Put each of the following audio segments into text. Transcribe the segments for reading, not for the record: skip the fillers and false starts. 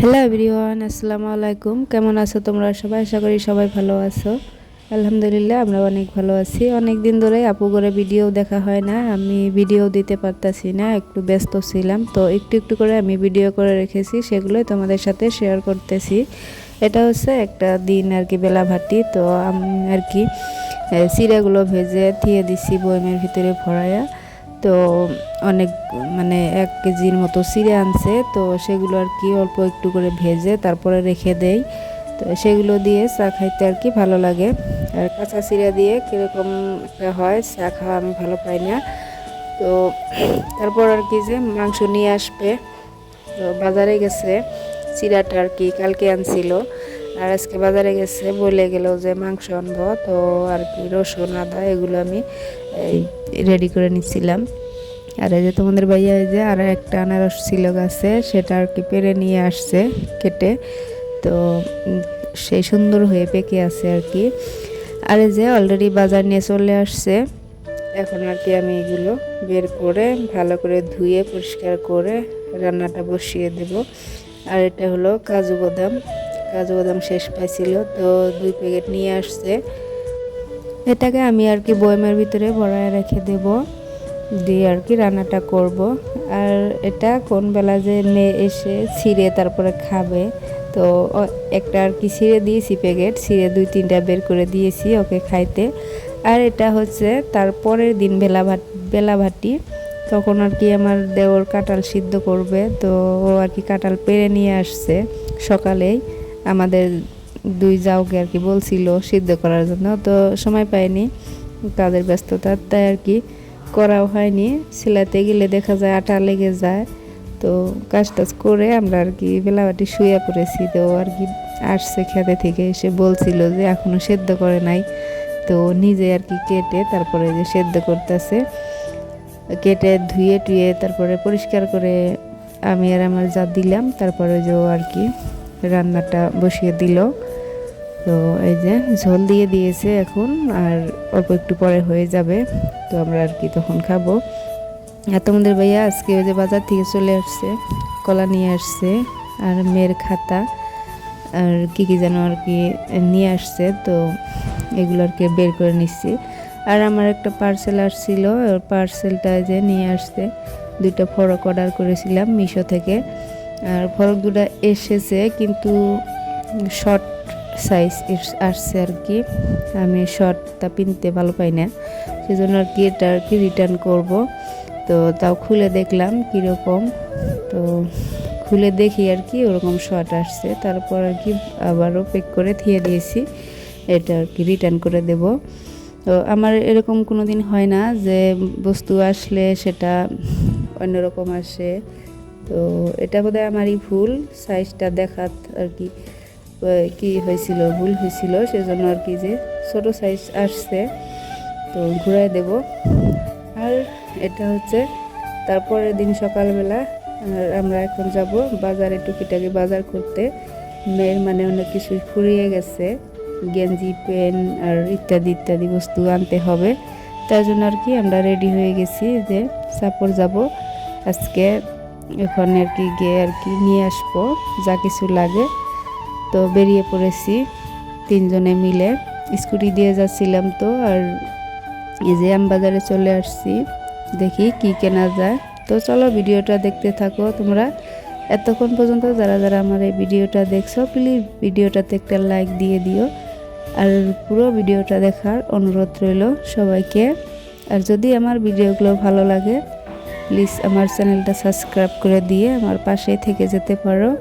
Hello everyone, আসসালামু আলাইকুম। কেমন আছো তোমরা সবাই? আশা করি সবাই ভালো আছো। আলহামদুলিল্লাহ আমরা অনেক ভালো আছি। অনেক দিন ধরে আপু করে ভিডিও দেখা হয় না, আমি ভিডিও দিতে পারতাছি না, একটু ব্যস্ত ছিলাম। তো একটু একটু করে আমি ভিডিও করে রেখেছি, সেগুলোই তোমাদের সাথে শেয়ার করতেছি। এটা হচ্ছে একটা দিন আর কি, বেলা ভাটি। তো আমি আর কি চিড়াগুলো ভেজে দিয়ে দিছি বয়মের ভিতরে ভরায়া। তো অনেক মানে 1 কেজির মতো চিড়ে আনছে, তো সেগুলো আর কি অল্প একটু করে ভেজে তারপরে রেখে দেই। তো সেগুলো দিয়ে চা খাইতে আর কি ভালো লাগে। আর কাঁচা চিড়া দিয়ে কীরকম একটা হয়, চা খাওয়া আমি ভালো পাই না। তো তারপর আর কি যে মাংস নিয়ে আসবে, তো বাজারে গেছে। চিড়াটা আর কি কালকে আনছিল, আর আজকে বাজারে গেছে, বলে গেল যে মাংস আনবো। তো আর কি রসুন আদা এগুলো আমি রেডি করে নিচ্ছিলাম। আর এই যে তোমাদের ভাইয়া এই যে আর একটা আনারস ছিল গাছে, সেটা আর কি পেরে নিয়ে আসছে কেটে। তো সেই সুন্দর হয়ে পেকে আছে আর কি। আর এই যে অলরেডি বাজার নিয়ে চলে আসছে। এখন আর কি আমি এগুলো বের করে ভালো করে ধুয়ে পরিষ্কার করে রান্নাটা বসিয়ে দেব। আর এটা হলো কাজু বাদাম। কাজু বাদাম শেষ পাইছিল, তো 2 প্যাকেট নিয়ে আসছে। এটাকে আমি আর কি বয়মের ভিতরে ভরায় রেখে দেব, দিয়ে আর কি রান্নাটা করব। আর এটা কোন বেলা যে নিয়ে এসে ছিঁড়ে তারপরে খাবে। তো একটা আর কি ছিঁড়ে দিয়েছি, প্যাকেট ছিঁড়ে 2-3টা বের করে দিয়েছি ওকে খাইতে। আর এটা হচ্ছে তারপরের দিন বেলা ভাটি। তখন আর কি আমার দেওর কাঁঠাল সিদ্ধ করবে। তো ও আর কি কাঁঠাল পেড়ে নিয়ে আসছে সকালেই। আমাদের 2 জাউকে আর কি বলছিল সিদ্ধ করার জন্য, তো সময় পাইনি, কাজের ব্যস্ততা, তাই আর কি করাও হয়নি। সেলাতে গেলে দেখা যায় আটা লেগে যায়। তো কাজ টাজ করে আমরা আর কি বেলাবাটি শুয়ে পড়েছি। তো আর কি আসছে খেতে থেকে, এসে বলছিল যে এখনো সেদ্ধ করে নাই। তো নিজে আর কি কেটে তারপরে যে সেদ্ধ করতেছে, কেটে ধুয়ে টুয়ে তারপরে পরিষ্কার করে আমি আর আমার যা দিলাম। তারপরে যে আর কি রান্নাটা বসিয়ে দিল। তো এই যে ঝোল দিয়ে দিয়েছে এখন, আর অল্প একটু পরে হয়ে যাবে। তো আমরা আর কি তখন খাবো। আর তোমাদের ভাইয়া আজকে ওই যে বাজার থেকে চলে আসছে, কলা নিয়ে আসছে, আর মেয়ের খাতা আর কি যেন আর কি নিয়ে আসছে। তো এগুলো আর কি বের করে নিচ্ছি। আর আমার একটা পার্সেল আসছিল, পার্সেলটা যে নিয়ে আসছে। 2টা ফরক অর্ডার করেছিলাম মিশো থেকে। আর ফরক 2টা এসেছে, কিন্তু শর্ট সাইজ আসছে আর কি। আমি শর্টটা পিনতে ভালো পাই না, সেজন্য আর কি এটা আর কি রিটার্ন করব। তো তাও খুলে দেখলাম কীরকম। তো খুলে দেখি আর কি ওরকম শর্ট আসছে। তারপর আর কি আবারও প্যাক করে দিয়ে দিয়েছি, এটা আর কি রিটার্ন করে দেব। তো আমার এরকম কোনো দিন হয় না যে বস্তু আসলে সেটা অন্যরকম আসে। তো এটা বোধহয় আমারই ভুল, সাইজটা দেখাত আর কি কি হয়েছিল, ভুল হয়েছিল, সেজন্য আর কি যে ছোট সাইজ আসছে। তো ঘুরাই দেব। আর এটা হচ্ছে তারপরের দিন সকালবেলা। আর আমরা এখন যাব বাজারে, টুকিটাকি বাজার করতে। মেয়ের মানে অনেক কিছু ফুরিয়ে গেছে, গেঞ্জি পেন আর ইত্যাদি ইত্যাদি বস্তু আনতে হবে। তার জন্য আর কি আমরা রেডি হয়ে গেছি যে সাপোর যাব আজকে। এখন আর কি গিয়ে আর কি নিয়ে আসবো যা কিছু লাগে। তো বেরিয়ে পড়েছি 3 জনে মিলে, স্কুটি দিয়ে যাচ্ছিলাম। তো আর এই যে বাজারে চলে আসছি, দেখি কি কেনা যায়। তো চলো ভিডিওটা দেখতে থাকো তোমরা। এতক্ষণ পর্যন্ত যারা যারা আমার এই ভিডিওটা দেখছো, প্লিজ ভিডিওটাতে একটা লাইক দিয়ে দিও। আর পুরো ভিডিওটা দেখার অনুরোধ রইল সবাইকে। আর যদি আমার ভিডিওগুলো ভালো লাগে, প্লিজ আমার চ্যানেলটা সাবস্ক্রাইব করে দিয়ে আমার পাশেই থেকে যেতে পারো।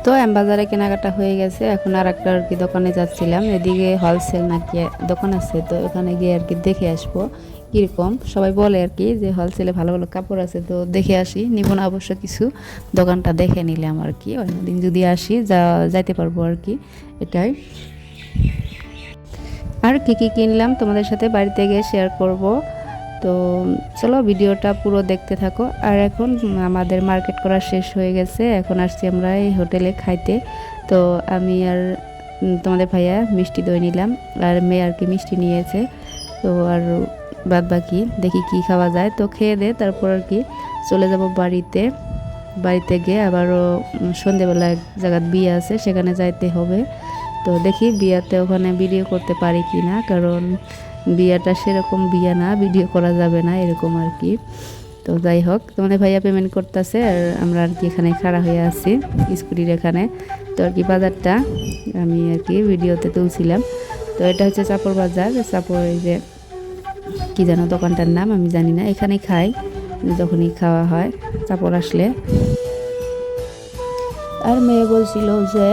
তো বাজারে কেনাকাটা হয়ে গেছে, এখন আর একটা আর কি দোকানে যাচ্ছিলাম। এদিকে হোলসেল নাকি দোকান আছে, তো ওখানে গিয়ে আর কি দেখে আসবো কীরকম। সবাই বলে আর কি যে হোলসেলে ভালো ভালো কাপড় আছে, তো দেখে আসি। নিব না অবশ্য কিছু, দোকানটা দেখে নিলাম আর কি। অন্যদিন যদি আসি যাইতে পারবো আর কি, এটাই। আর কী কী কিনলাম তোমাদের সাথে বাড়িতে গিয়ে শেয়ার করব। তো চলো ভিডিওটা পুরো দেখতে থাকো। আর এখন আমাদের মার্কেট করা শেষ হয়ে গেছে, এখন আসছি আমরা এই হোটেলে খাইতে। তো আমি আর তোমাদের ভাইয়া মিষ্টি দই নিলাম, আর মেয়ে আর কি মিষ্টি নিয়েছে। তো আর বাদ বাকি দেখি কি খাওয়া যায়, তো খেয়ে দে তারপর আর কি চলে যাব বাড়িতে গিয়ে আবারও সন্ধেবেলা এক জায়গায় বিয়ে আছে, সেখানে যাইতে হবে। তো দেখি বিয়াতে ওখানে ভিডিও করতে পারি কি না, কারণ বিয়াটা সেরকম বিয়া না, ভিডিও করা যাবে না এরকম আর কি। তো যাই হোক, তোমাদের ভাইয়া পেমেন্ট করতেছে, আর আমরা আর কি এখানে খাড়া হয়ে আছি স্কুটির এখানে। তো আর কি বাজারটা আমি আর কি ভিডিওতে তুলছিলাম। তো এটা হচ্ছে চাপড় বাজার। চাপড়, এই যে কী যেন দোকানটার নাম আমি জানি না, এখানে খাই যখনই খাওয়া হয় চাপড় আসলে। আর মেয়ে বলছিল যে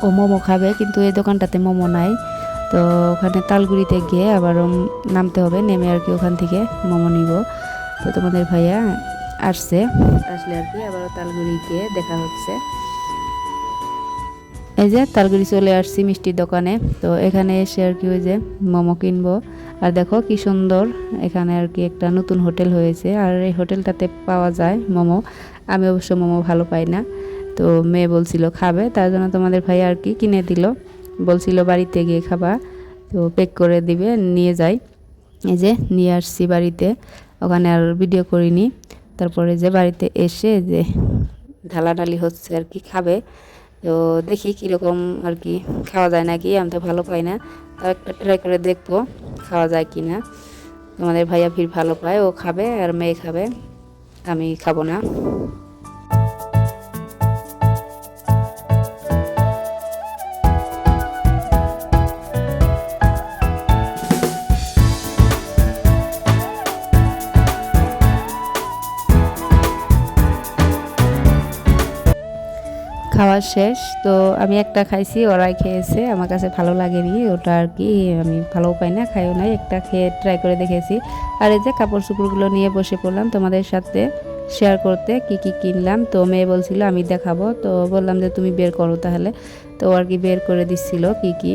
ও মোমো খাবে, কিন্তু এই দোকানটাতে মোমো নাই। তো ওখানে তালগুড়িতে গিয়ে আবার নামতে হবে, নেমে আর কি ওখান থেকে মোমো নিব। তো তোমাদের ভাইয়া আসলে আর কি আবার তালগুড়ি গিয়ে দেখা হচ্ছে। এই যে তালগুড়ি চলে আসছি মিষ্টির দোকানে। তো এখানে এসে আর কি ওই যে মোমো কিনবো। আর দেখো কি সুন্দর, এখানে আর কি একটা নতুন হোটেল হয়েছে, আর এই হোটেলটাতে পাওয়া যায় মোমো। আমি অবশ্য মোমো ভালো পাই না, তো মেয়ে বলছিল খাবে, তার জন্য তোমাদের ভাই আর কি কিনে দিল। বলছিল বাড়িতে গিয়ে খাবা, তো প্যাক করে দিবে, নিয়ে যাই। এই যে নিয়ে আসছি বাড়িতে, ওখানে আর ভিডিও করিনি। তারপরে যে বাড়িতে এসে যে ঢালাঢালি হচ্ছে আর কি খাবে। তো দেখি কীরকম আর কি খাওয়া যায় নাকি, আমি তো ভালো পাই না, তাও একটা ট্রাই করে দেখবো খাওয়া যায় কি না। তোমাদের ভাইয়া ফির ভালো পায়, ও খাবে আর মেয়ে খাবে, আমি খাবো না। খাওয়া শেষ, তো আমি একটা খাইছি, ওরাই খেয়েছে, আমার কাছে ভালো লাগেনি ওটা আর কি, আমি ভালো পাই না, খাইও নাই। একটা খেয়ে ট্রাই করে দেখেছি। আর এই যে কাপড় চোপড়গুলো নিয়ে বসে পড়লাম তোমাদের সাথে শেয়ার করতে কি কি কিনলাম। তো মেয়ে বলছিল আমি দেখাবো, তো বললাম যে তুমি বের করো তাহলে। তো আর কি বের করে দিচ্ছিল কি কি,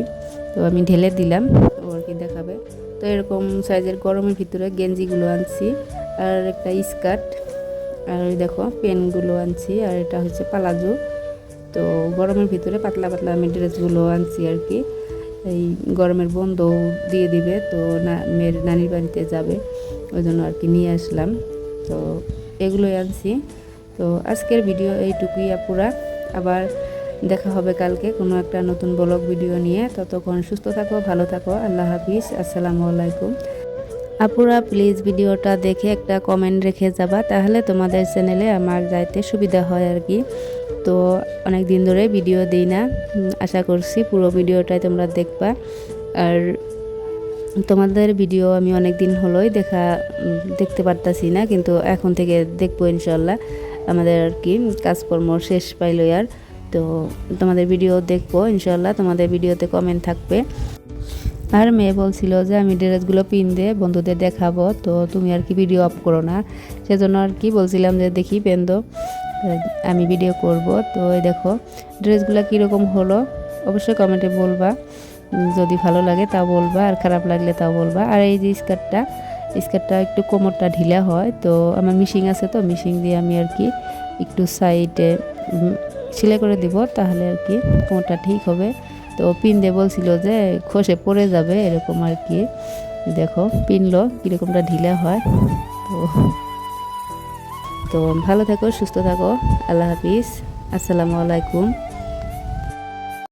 তো আমি ঢেলে দিলাম, ও আর কি দেখাবে। তো এরকম সাইজের গরমের ভিতরে গেঞ্জিগুলো আনছি, আর একটা স্কার্ট, আর দেখো পেনগুলো আনছি, আর এটা হচ্ছে পালাজো। তো গরমের ভিতরে পাতলা পাতলা আমি ড্রেসগুলো আনছি আর কি, এই গরমের বন্ধ দিয়ে দিবে, তো না মেয়ের নানির বাড়িতে যাবে, ওই জন্য আর কি নিয়ে আসলাম। তো এগুলোই আনছি। তো আজকের ভিডিও এইটুকুই আপুরা, আবার দেখা হবে কালকে কোনো একটা নতুন ব্লগ ভিডিও নিয়ে। ততক্ষণ সুস্থ থাকো, ভালো থাকো, আল্লাহ হাফিজ, আসসালামু আলাইকুম। আপুরা প্লিজ ভিডিওটা দেখে একটা কমেন্ট রেখে যাবা, তাহলে তোমাদের চ্যানেলে আমার যাইতে সুবিধা হয় আর কি। তো অনেক দিন ধরে ভিডিও দিই না, আশা করছি পুরো ভিডিওটাই তোমরা দেখবা। আর তোমাদের ভিডিও আমি অনেক দিন হলোই দেখতে পারতাছি না, কিন্তু এখন থেকে দেখবো ইনশাল্লাহ। আমাদের আর কি কাজকর্ম শেষ পাইলো আর, তো তোমাদের ভিডিও দেখবো ইনশাল্লাহ, তোমাদের ভিডিওতে কমেন্ট থাকবে। আর মেয়ে বলছিল যে আমি ড্রেসগুলো পিন দিয়ে বন্ধুদের দেখাবো, তো তুমি আর কি ভিডিও অফ করো না, সেজন্য আর কি বলছিলাম যে দেখি পেন দো, আমি ভিডিও করব। তো এই দেখো ড্রেসগুলো কীরকম হলো অবশ্যই কমেন্টে বলবা, যদি ভালো লাগে তা বলবা, আর খারাপ লাগলে তাও বলবা। আর এই যে স্কার্টটা একটু কোমরটা ঢিলা হয়, তো আমার মিশিং আছে, তো মিশিং দিয়ে আমি আর কি একটু সাইডে সেলাই করে দিব, তাহলে আর কি কোমরটা ঠিক হবে। তো পিন দিয়ে বলছিল যে খসে পড়ে যাবে এরকম আর কি, দেখো পিনলো কীরকমটা ঢিলা হয়। তো ভালো থাকো, সুস্থ থাকো, আল্লাহ হাফিজ, আসসালামু আলাইকুম।